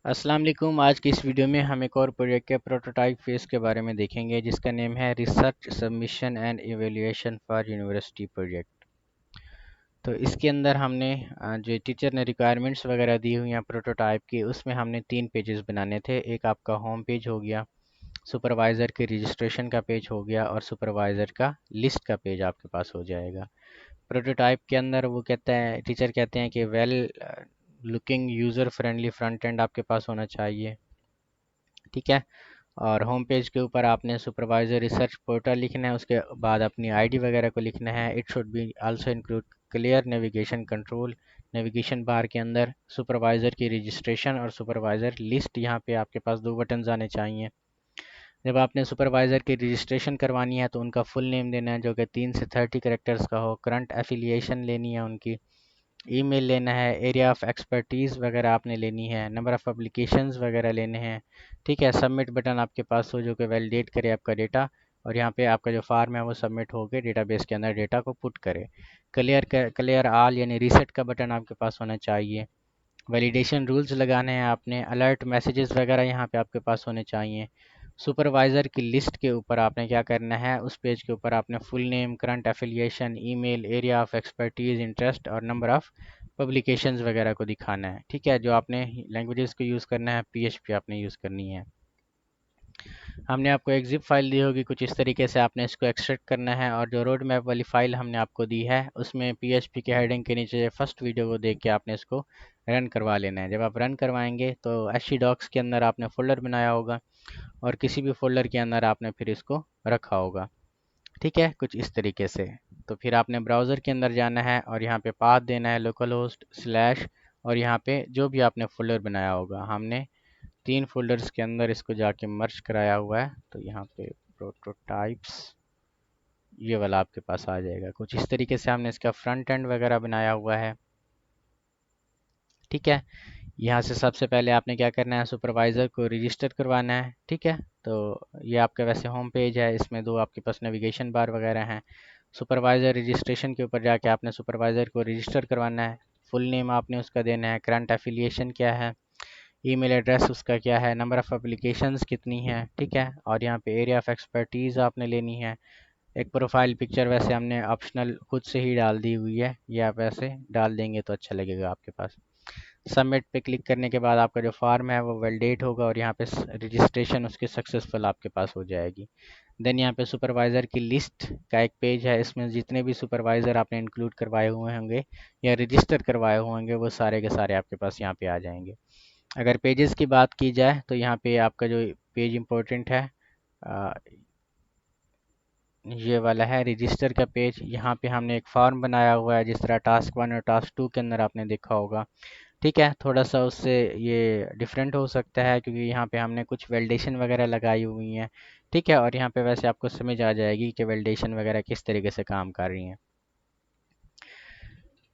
अस्सलाम वालेकुम। आज की इस वीडियो में हम एक और प्रोजेक्ट के प्रोटोटाइप फेस के बारे में देखेंगे जिसका नेम है research submission and evaluation for university project. तो इसके अंदर हमने जो टीचर ने रिक्वायरमेंट्स वगैरह दी हुई हैं प्रोटोटाइप की, उसमें हमने 3 पेजेस बनाने थे। एक आपका होम पेज हो गया, सुपरवाइज़र के रजिस्ट्रेशन का पेज हो गया और सुपरवाइज़र का लिस्ट का पेज आपके पास हो जाएगा। प्रोटोटाइप के अंदर वो कहता है, टीचर कहते हैं कि well looking user friendly front end आपके पास होना चाहिए। ठीक है। और होम पेज के ऊपर आपने सुपरवाइजर रिसर्च पोर्टल लिखना है, उसके बाद अपनी आईडी वगैरह को लिखना है। It should be also include clear navigation control. Navigation bar के अंदर सुपरवाइजर की रजिस्ट्रेशन और सुपरवाइजर लिस्ट, यहाँ पे आपके पास 2 बटन आने चाहिए। जब आपने सुपरवाइजर की रजिस्ट्रेशन करवानी है तो उनका फुल नेम देना है जो कि 3 से 30 कैरेक्टर्स का हो। करंट एफिलिएशन लेनी है उनकी, ईमेल लेना है, एरिया ऑफ एक्सपर्टीज़ वगैरह आपने लेनी है, नंबर ऑफ़ पब्लिकेशंस वगैरह लेने हैं। ठीक है। सबमिट बटन आपके पास हो जो कि वैलिडेट करे आपका डेटा, और यहाँ पे आपका जो फार्म है वो सबमिट होकर डेटाबेस के अंदर डेटा को पुट करे। क्लियर आल यानी रीसेट का बटन आपके पास होना चाहिए। वैलिडेशन रूल्स लगाने हैं आपने। अलर्ट मैसेजेस वगैरह यहाँ पे आपके पास होने चाहिए। सुपरवाइज़र की लिस्ट के ऊपर आपने क्या करना है, उस पेज के ऊपर आपने full name, current affiliation, email, area of expertise, interest और नंबर ऑफ़ पब्लिकेशंस वगैरह को दिखाना है। ठीक है। जो आपने लैंग्वेजेस को यूज़ करना है, पीएचपी आपने यूज़ करनी है। हमने आपको एक जिप फाइल दी होगी, कुछ इस तरीके से आपने इसको एक्सट्रैक्ट करना है। और जो रोड मैप वाली फ़ाइल हमने आपको दी है उसमें पीएचपी के हेडिंग के नीचे फर्स्ट वीडियो को देख के आपने इसको रन करवा लेना है। जब आप रन करवाएंगे तो एचटी डॉक्स के अंदर आपने फ़ोल्डर बनाया होगा और किसी भी फ़ोल्डर के अंदर आपने फिर इसको रखा होगा। ठीक है, कुछ इस तरीके से। तो फिर आपने ब्राउज़र के अंदर जाना है और यहाँ पे पाथ देना है लोकल होस्ट स्लैश, और यहाँ पे जो भी आपने फ़ोल्डर बनाया होगा, हमने 3 फ़ोल्डर्स के अंदर इसको जाके मर्ज कराया हुआ है। तो यहाँ पे प्रोटोटाइप्स ये वाला आपके पास आ जाएगा। कुछ इस तरीके से हमने इसका फ्रंट एंड वगैरह बनाया हुआ है। ठीक है। यहाँ से सबसे पहले आपने क्या करना है, सुपरवाइज़र को रजिस्टर करवाना है। ठीक है। तो ये आपका वैसे होम पेज है, इसमें 2 आपके पास नेविगेशन बार वगैरह हैं। सुपरवाइज़र रजिस्ट्रेशन के ऊपर जाके आपने सुपरवाइज़र को रजिस्टर करवाना है। फुल नेम आपने उसका देना है, करंट एफिलिएशन क्या है, ईमेल एड्रेस उसका क्या है, नंबर ऑफ़ एप्लीकेशंस कितनी है। ठीक है। और यहाँ पे एरिया ऑफ एक्सपर्टीज़ आपने लेनी है। एक प्रोफाइल पिक्चर वैसे हमने ऑप्शनल खुद से ही डाल दी हुई है, ये आप ऐसे डाल देंगे तो अच्छा लगेगा आपके पास। सबमिट पे क्लिक करने के बाद आपका जो फॉर्म है वो वैलिडेट होगा और यहाँ पे रजिस्ट्रेशन उसकी सक्सेसफुल आपके पास हो जाएगी। देन यहाँ पे सुपरवाइज़र की लिस्ट का एक पेज है, इसमें जितने भी सुपरवाइज़र आपने इंक्लूड करवाए हुए होंगे या रजिस्टर करवाए हुए होंगे वो सारे के सारे आपके पास यहाँ पे आ जाएंगे। अगर पेजेस की बात की जाए तो यहाँ पे आपका जो पेज इम्पोर्टेंट है, आ, ये वाला है रजिस्टर का पेज। यहाँ पे हमने एक फॉर्म बनाया हुआ है जिस तरह टास्क 1 और टास्क 2 के अंदर आपने देखा होगा। ठीक है। थोड़ा सा उससे ये डिफरेंट हो सकता है क्योंकि यहाँ पे हमने कुछ वैलिडेशन वगैरह लगाई हुई हैं। ठीक है। और यहाँ पे वैसे आपको समझ आ जाएगी कि वैलिडेशन वगैरह किस तरीके से काम कर रही हैं।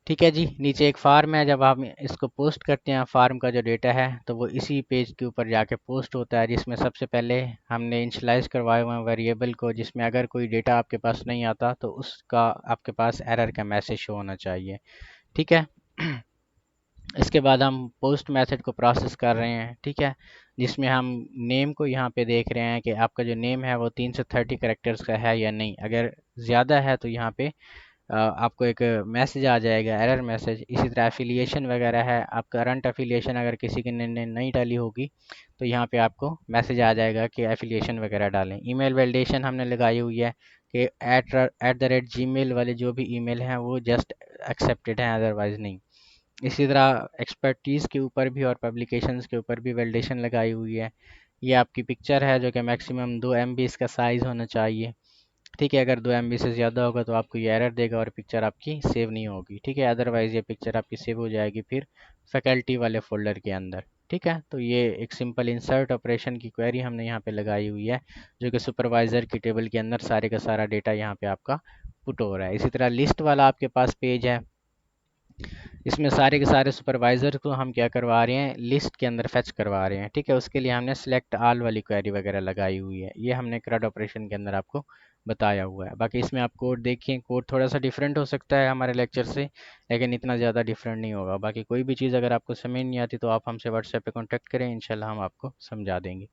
ठीक है जी। नीचे एक फार्म है, जब आप इसको पोस्ट करते हैं फार्म का जो डेटा है तो वो इसी पेज के ऊपर जाके पोस्ट होता है, जिसमें सबसे पहले हमने इनिशियलाइज करवाए हुए हैं वेरिएबल को, जिसमें अगर कोई डेटा आपके पास नहीं आता तो उसका आपके पास एरर का मैसेज शो होना चाहिए। ठीक है। इसके बाद हम पोस्ट मेथड को प्रोसेस कर रहे हैं। ठीक है। जिसमें हम नेम को यहाँ पे देख रहे हैं कि आपका जो नेम है वो 3 से 30 कैरेक्टर्स का है या नहीं। अगर ज़्यादा है तो यहाँ पे आपको एक मैसेज आ जाएगा, एरर मैसेज। इसी तरह एफिलिएशन वगैरह है, आप करंट एफिलिएशन अगर किसी की ने नहीं डाली होगी तो यहाँ पे आपको मैसेज आ जाएगा कि एफिलिएशन वगैरह डालें। ईमेल वैलिडेशन हमने लगाई हुई है कि @gmail वाले जो भी ईमेल हैं वो जस्ट एक्सेप्टेड हैं, अदरवाइज़ नहीं। इसी तरह एक्सपर्टीज़ के ऊपर भी और पब्लिकेशंस के ऊपर भी वैलिडेशन लगाई हुई है। ये आपकी पिक्चर है जो कि मैक्सिमम 2 MB इसका साइज़ होना चाहिए। ठीक है। अगर 2 MB से ज़्यादा होगा तो आपको ये एरर देगा और पिक्चर आपकी सेव नहीं होगी। ठीक है। अदरवाइज़ ये पिक्चर आपकी सेव हो जाएगी फिर फैकल्टी वाले फ़ोल्डर के अंदर। ठीक है। तो ये एक सिंपल इंसर्ट ऑपरेशन की क्वेरी हमने यहाँ पे लगाई हुई है जो कि सुपरवाइज़र की टेबल के अंदर सारे का सारा डेटा यहाँ पे आपका पुट हो रहा है। इसी तरह लिस्ट वाला आपके पास पेज है, इसमें सारे के सारे सुपरवाइज़र को हम क्या करवा रहे हैं, लिस्ट के अंदर फेच करवा रहे हैं। ठीक है। उसके लिए हमने सेलेक्ट आल वाली क्वेरी वगैरह लगाई हुई है, ये हमने CRUD ऑपरेशन के अंदर आपको बताया हुआ है। बाकी इसमें आप कोड देखिए, कोड थोड़ा सा डिफरेंट हो सकता है हमारे लेक्चर से, लेकिन इतना ज़्यादा डिफरेंट नहीं होगा। बाकी कोई भी चीज़ अगर आपको समझ नहीं आती तो आप हमसे व्हाट्सएप पे कांटेक्ट करें, इंशाल्लाह हम आपको समझा देंगे।